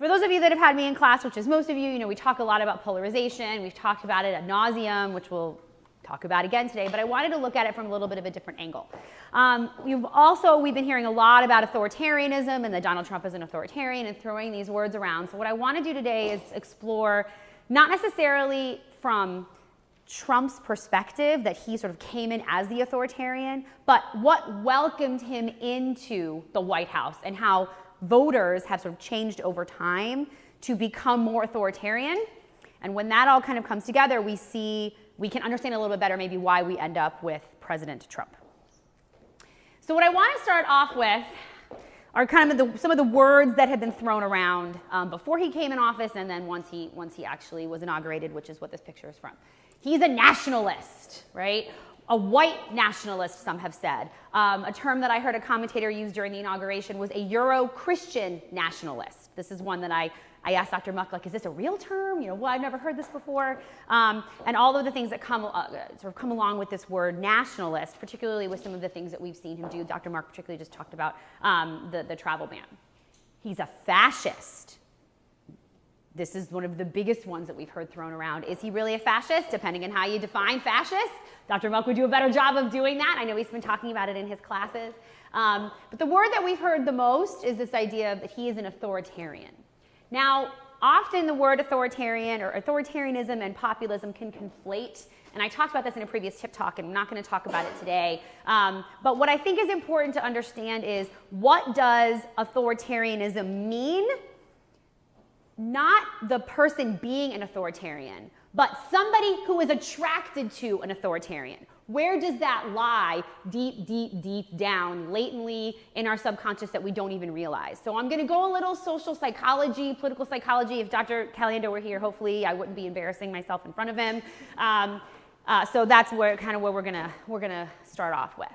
For those of you that have had me in class, which is most of you, we talk a lot about polarization. We've talked about it ad nauseum, which we'll talk about again today, but I wanted to look at it from a little bit of a different angle. We've been hearing a lot about authoritarianism and that Donald Trump is an authoritarian and throwing these words around. So what I want to do today is explore, not necessarily from Trump's perspective that he sort of came in as the authoritarian, but what welcomed him into the White House and how voters have sort of changed over time to become more authoritarian. And when that all kind of comes together, we can understand a little bit better maybe why we end up with President Trump. So what I want to start off with are kind of some of the words that have been thrown around before he came in office and then once he actually was inaugurated, which is what this picture is from. He's a nationalist, right? A white nationalist, some have said. A term that I heard a commentator use during the inauguration was a Euro-Christian nationalist. This is one that I asked Dr. Muck, like, is this a real term? Well, I've never heard this before. And all of the things that come along with this word nationalist, particularly with some of the things that we've seen him do. Dr. Mark particularly just talked about the travel ban. He's a fascist. This is one of the biggest ones that we've heard thrown around. Is he really a fascist? Depending on how you define fascist. Dr. Muck would do a better job of doing that. I know he's been talking about it in his classes. But the word that we've heard the most is this idea that he is an authoritarian. Now, often the word authoritarian or authoritarianism and populism can conflate. And I talked about this in a previous tip talk, and I'm not going to talk about it today. But what I think is important to understand is, what does authoritarianism mean? Not the person being an authoritarian, but somebody who is attracted to an authoritarian. Where does that lie deep, deep, deep down, latently in our subconscious that we don't even realize? So I'm going to go a little social psychology, political psychology. If Dr. Caliendo were here, hopefully I wouldn't be embarrassing myself in front of him. So that's where we're gonna start off with.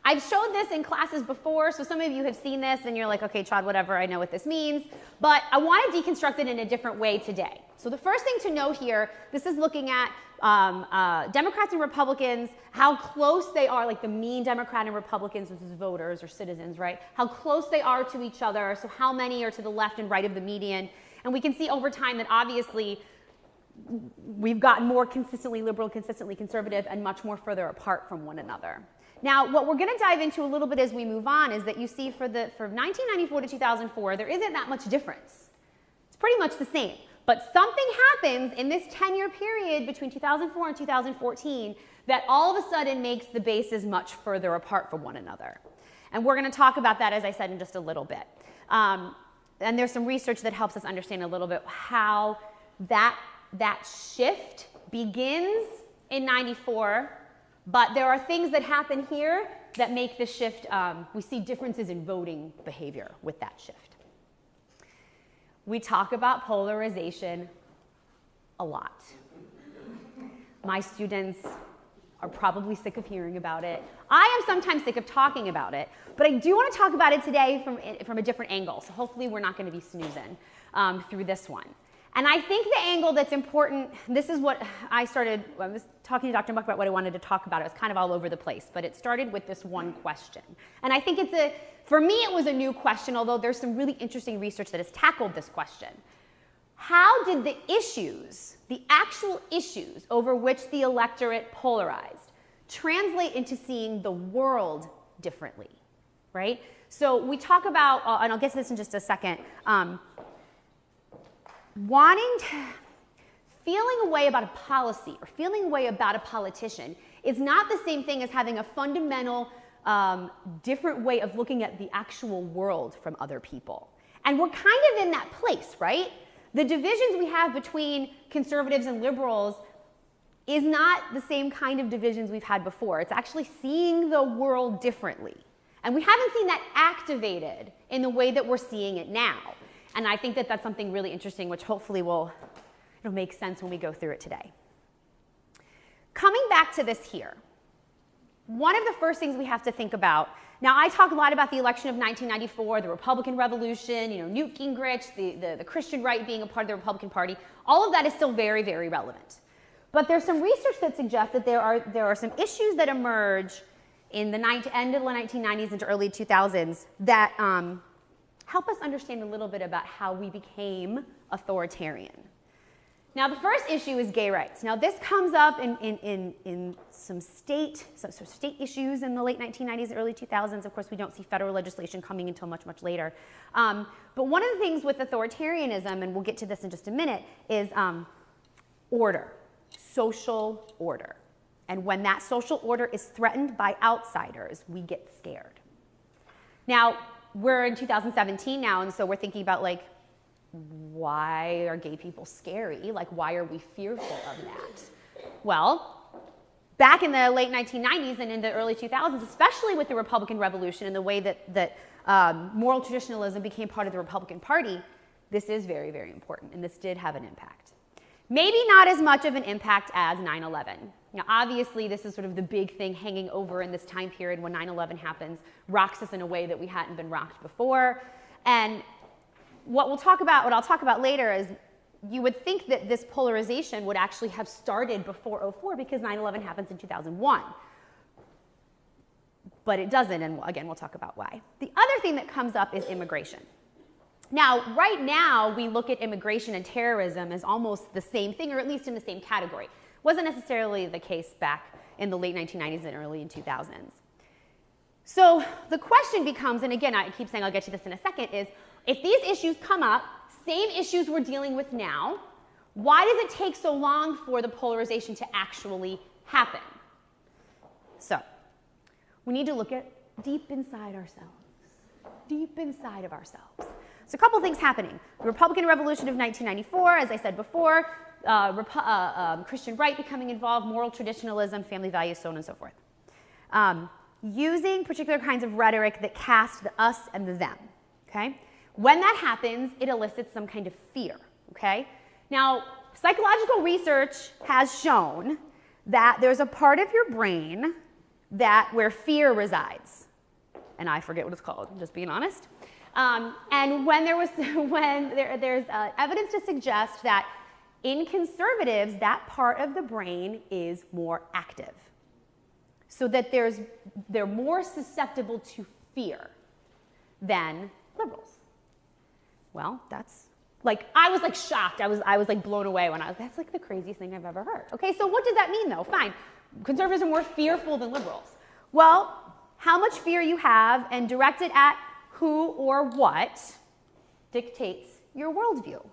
I've showed this in classes before, so some of you have seen this and you're like, okay, Chod, whatever, I know what this means. But I want to deconstruct it in a different way today. So the first thing to note here, this is looking at Democrats and Republicans, how close they are, like the mean Democrat and Republicans, which is voters or citizens, right? How close they are to each other, so how many are to the left and right of the median. And we can see over time that obviously we've gotten more consistently liberal, consistently conservative, and much more further apart from one another. Now, what we're going to dive into a little bit as we move on is that you see for 1994 to 2004, there isn't that much difference. It's pretty much the same. But something happens in this 10-year period between 2004 and 2014 that all of a sudden makes the bases much further apart from one another. And we're going to talk about that, as I said, in just a little bit. And there's some research that helps us understand a little bit how that shift begins in 94. But there are things that happen here that make the shift, we see differences in voting behavior with that shift. We talk about polarization a lot. My students are probably sick of hearing about it. I am sometimes sick of talking about it, but I do want to talk about it today from a different angle. So hopefully we're not going to be snoozing through this one. And I think the angle that's important, this is what I was talking to Dr. Muck about what I wanted to talk about. It was kind of all over the place, but it started with this one question. And I think for me, it was a new question, although there's some really interesting research that has tackled this question. How did the actual issues over which the electorate polarized, translate into seeing the world differently, right? So we talk about, and I'll get to this in just a second, feeling a way about a policy or feeling a way about a politician is not the same thing as having a fundamental different way of looking at the actual world from other people. And we're kind of in that place, right? The divisions we have between conservatives and liberals is not the same kind of divisions we've had before. It's actually seeing the world differently. And we haven't seen that activated in the way that we're seeing it now. And I think that that's something really interesting, which hopefully it'll make sense when we go through it today. Coming back to this here, one of the first things we have to think about, now I talk a lot about the election of 1994, the Republican Revolution, Newt Gingrich, the Christian right being a part of the Republican Party. All of that is still very, very relevant. But there's some research that suggests that there are some issues that emerge in the end of the 1990s into early 2000s that help us understand a little bit about how we became authoritarian. Now, the first issue is gay rights. Now, this comes up in some state issues in the late 1990s, early 2000s. Of course, we don't see federal legislation coming until much, much later. But one of the things with authoritarianism, and we'll get to this in just a minute, is order, social order. And when that social order is threatened by outsiders, we get scared. Now, we're in 2017 now, and so we're thinking about, like, why are gay people scary? Like, why are we fearful of that? Well, back in the late 1990s and in the early 2000s, especially with the Republican Revolution and the way that moral traditionalism became part of the Republican Party, this is very, very important, and this did have an impact. Maybe not as much of an impact as 9/11. Now, obviously, this is sort of the big thing hanging over in this time period when 9/11 happens, rocks us in a way that we hadn't been rocked before. And what I'll talk about later is you would think that this polarization would actually have started before 2004 because 9/11 happens in 2001. But it doesn't, and again, we'll talk about why. The other thing that comes up is immigration. Now, right now, we look at immigration and terrorism as almost the same thing, or at least in the same category. Wasn't necessarily the case back in the late 1990s and early 2000s. So the question becomes, and again, I keep saying I'll get to this in a second, is if these issues come up, same issues we're dealing with now, why does it take so long for the polarization to actually happen? So we need to look at deep inside ourselves, deep inside of ourselves. So a couple things happening. The Republican Revolution of 1994, as I said before, Christian right becoming involved, moral traditionalism, family values, so on and so forth. Using particular kinds of rhetoric that cast the us and the them, okay? When that happens, it elicits some kind of fear, okay? Now, psychological research has shown that there's a part of your brain where fear resides. And I forget what it's called, I'm just being honest. And when there's evidence to suggest that in conservatives, that part of the brain is more active. So that they're more susceptible to fear than liberals. Well, that's like, I was like shocked. I was like blown away when that's like the craziest thing I've ever heard. Okay, so what does that mean though? Fine, conservatives are more fearful than liberals. Well, how much fear you have and directed at who or what dictates your worldview,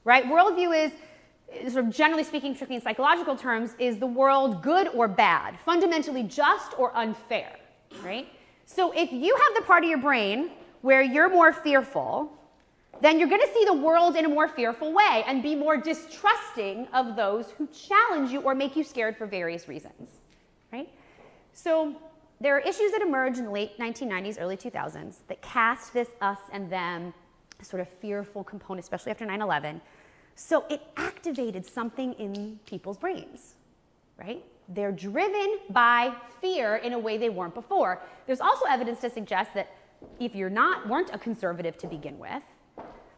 right? Worldview is, sort of generally speaking, strictly in psychological terms, is the world good or bad, fundamentally just or unfair, right? So if you have the part of your brain where you're more fearful, then you're going to see the world in a more fearful way and be more distrusting of those who challenge you or make you scared for various reasons, right? So there are issues that emerged in the late 1990s, early 2000s that cast this us and them sort of fearful component, especially after 9/11. So it activated something in people's brains, right? They're driven by fear in a way they weren't before. There's also evidence to suggest that if you weren't a conservative to begin with,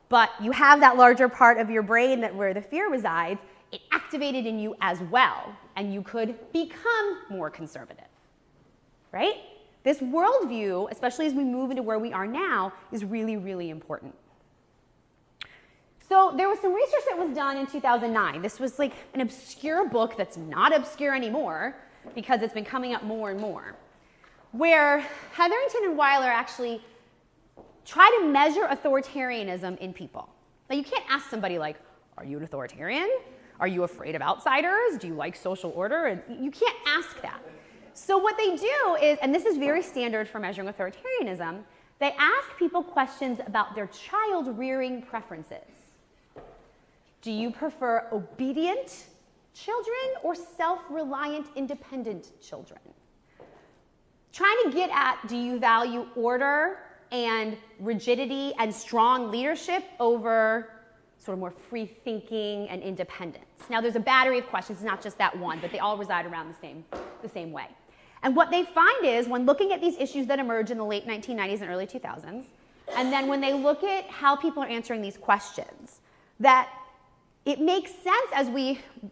but you have that larger part of your brain where the fear resides, it activated in you as well, and you could become more conservative. Right? This worldview, especially as we move into where we are now, is really, really important. So there was some research that was done in 2009. This was like an obscure book that's not obscure anymore because it's been coming up more and more, where Hetherington and Weiler actually try to measure authoritarianism in people. Now, you can't ask somebody like, are you an authoritarian? Are you afraid of outsiders? Do you like social order? And you can't ask that. So what they do is, and this is very standard for measuring authoritarianism, they ask people questions about their child rearing preferences. Do you prefer obedient children or self-reliant, independent children? Trying to get at, do you value order and rigidity and strong leadership over sort of more free thinking and independence? Now, there's a battery of questions, it's not just that one, but they all reside around the same way. And what they find is, when looking at these issues that emerge in the late 1990s and early 2000s, and then when they look at how people are answering these questions, that it makes sense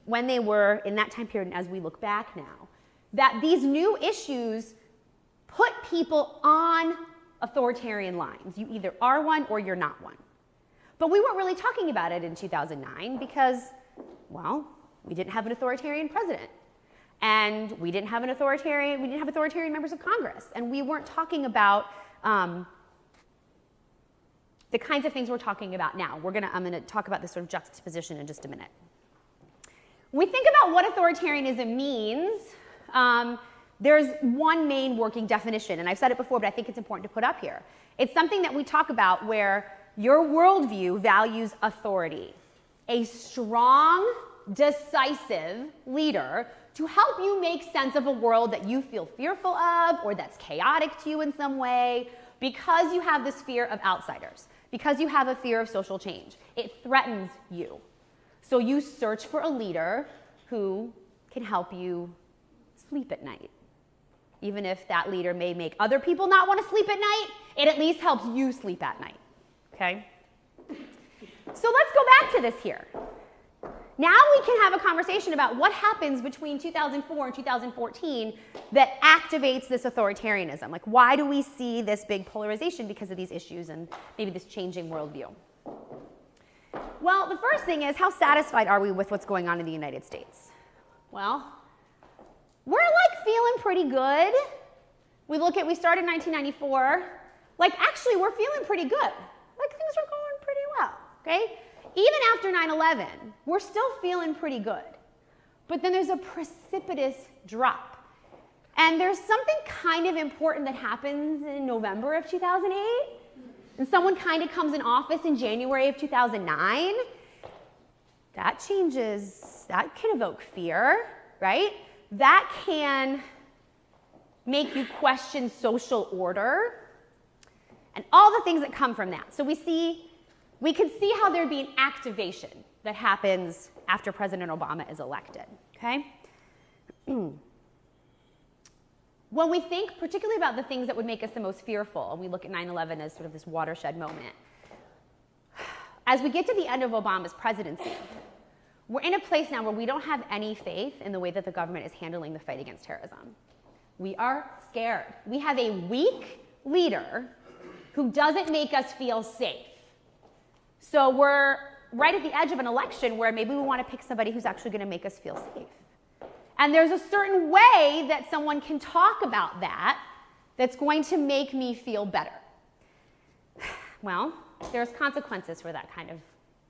when they were in that time period and as we look back now, that these new issues put people on authoritarian lines. You either are one or you're not one. But we weren't really talking about it in 2009 because, well, we didn't have an authoritarian president. And we didn't have authoritarian members of Congress. And we weren't talking about the kinds of things we're talking about now. I'm gonna talk about this sort of juxtaposition in just a minute. When we think about what authoritarianism means, there's one main working definition, and I've said it before, but I think it's important to put up here. It's something that we talk about where your worldview values authority, a strong, decisive leader to help you make sense of a world that you feel fearful of or that's chaotic to you in some way because you have this fear of outsiders, because you have a fear of social change. It threatens you. So you search for a leader who can help you sleep at night. Even if that leader may make other people not want to sleep at night, it at least helps you sleep at night, okay? So let's go back to this here. Now we can have a conversation about what happens between 2004 and 2014 that activates this authoritarianism. Like, why do we see this big polarization because of these issues and maybe this changing worldview? Well, the first thing is, how satisfied are we with what's going on in the United States? Well, we're like feeling pretty good. We started in 1994. Like, actually, we're feeling pretty good. Like, things are going pretty well, okay? Even after 9/11, we're still feeling pretty good. But then there's a precipitous drop. And there's something kind of important that happens in November of 2008. And someone kind of comes in office in January of 2009. That can evoke fear, right? That can make you question social order and all the things that come from that. So we can see how there'd be an activation that happens after President Obama is elected, okay? When we think particularly about the things that would make us the most fearful, and we look at 9/11 as sort of this watershed moment, as we get to the end of Obama's presidency, we're in a place now where we don't have any faith in the way that the government is handling the fight against terrorism. We are scared. We have a weak leader who doesn't make us feel safe. So we're right at the edge of an election where maybe we want to pick somebody who's actually going to make us feel safe. And there's a certain way that someone can talk about that that's going to make me feel better. Well, there's consequences for that kind of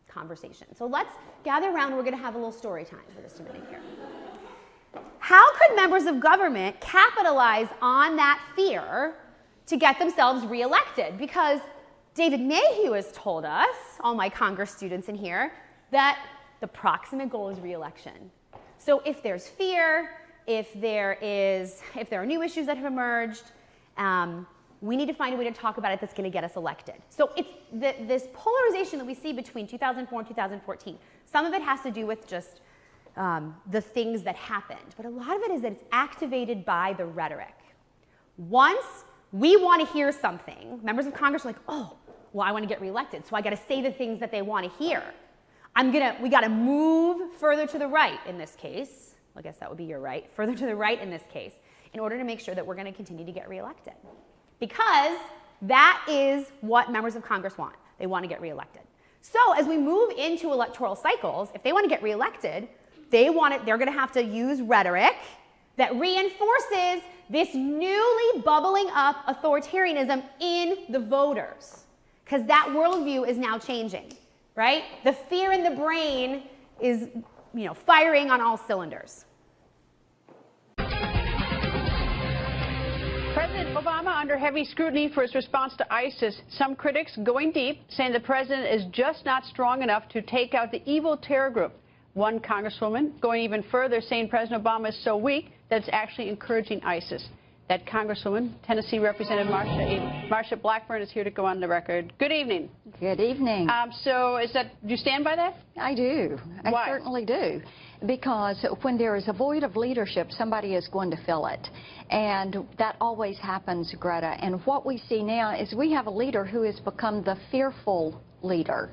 conversation. So let's gather around. We're going to have a little story time for just a minute here. How could members of government capitalize on that fear to get themselves reelected? Because David Mayhew has told us, all my Congress students in here, that the proximate goal is reelection. So if there's fear, if there are new issues that have emerged, we need to find a way to talk about it that's going to get us elected. So it's this polarization that we see between 2004 and 2014. Some of it has to do with just the things that happened, but a lot of it is that it's activated by the rhetoric. Once we want to hear something, members of Congress are like, oh, well, I want to get reelected, so I got to say the things that they want to hear. We got to move further to the right in this case. I guess that would be your right. Further to the right in this case, in order to make sure that we're going to continue to get reelected. Because that is what members of Congress want. They want to get reelected. So as we move into electoral cycles, if they want to get reelected, they're going to have to use rhetoric that reinforces this newly bubbling up authoritarianism in the voters. Because that worldview is now changing, right? The fear in the brain is, firing on all cylinders. President Obama under heavy scrutiny for his response to ISIS. Some critics going deep, saying the president is just not strong enough to take out the evil terror group. One congresswoman going even further, saying President Obama is so weak that it's actually encouraging ISIS. That congresswoman, Tennessee Representative Marsha Blackburn, is here to go on the record. Good evening. Good evening. So do you stand by that? I do. Why? I certainly do. Because when there is a void of leadership, somebody is going to fill it. And that always happens, Greta. And what we see now is we have a leader who has become the fearful leader.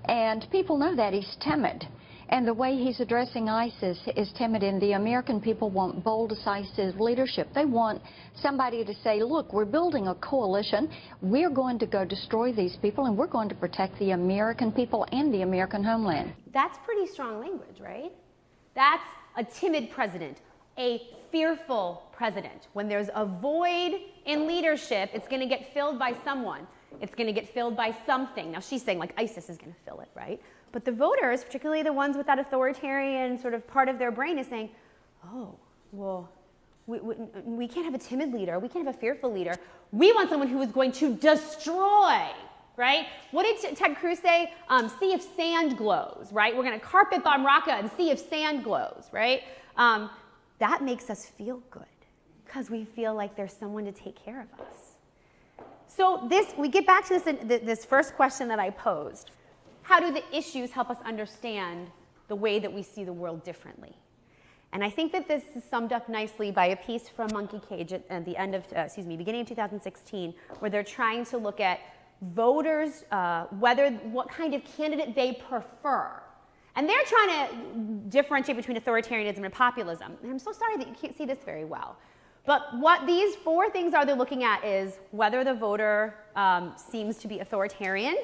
And people know that he's timid. And the way he's addressing ISIS is timid, and the American people want bold, decisive leadership. They want somebody to say, look, we're building a coalition. We're going to go destroy these people, and we're going to protect the American people and the American homeland. That's pretty strong language, right? That's a timid president, a fearful president. When there's a void in leadership, it's going to get filled by someone. It's going to get filled by something. Now, she's saying, like, ISIS is going to fill it, right? But the voters, particularly the ones with that authoritarian sort of part of their brain, is saying, oh, well, we can't have a timid leader. We can't have a fearful leader. We want someone who is going to destroy, right? What did Ted Cruz say? See if sand glows, right? We're going to carpet bomb Raqqa and see if sand glows, right? That makes us feel good because we feel like there's someone to take care of us. So we get back to this first question that I posed. How do the issues help us understand the way that we see the world differently? And I think that this is summed up nicely by a piece from Monkey Cage at the end of, beginning of 2016, where they're trying to look at voters, what kind of candidate they prefer. And they're trying to differentiate between authoritarianism and populism. And I'm so sorry that you can't see this very well. But what these 4 things are they're looking at is whether the voter seems to be authoritarian,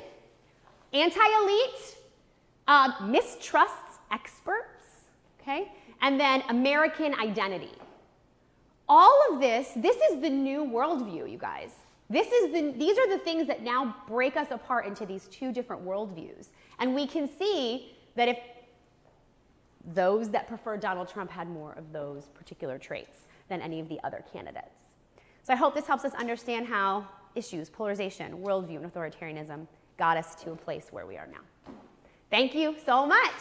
anti-elite, mistrusts experts, okay? And then American identity. All of this is the new worldview, you guys. These are the things that now break us apart into these 2 different worldviews. And we can see that if those that prefer Donald Trump had more of those particular traits than any of the other candidates. So I hope this helps us understand how issues, polarization, worldview, and authoritarianism got us to a place where we are now. Thank you so much.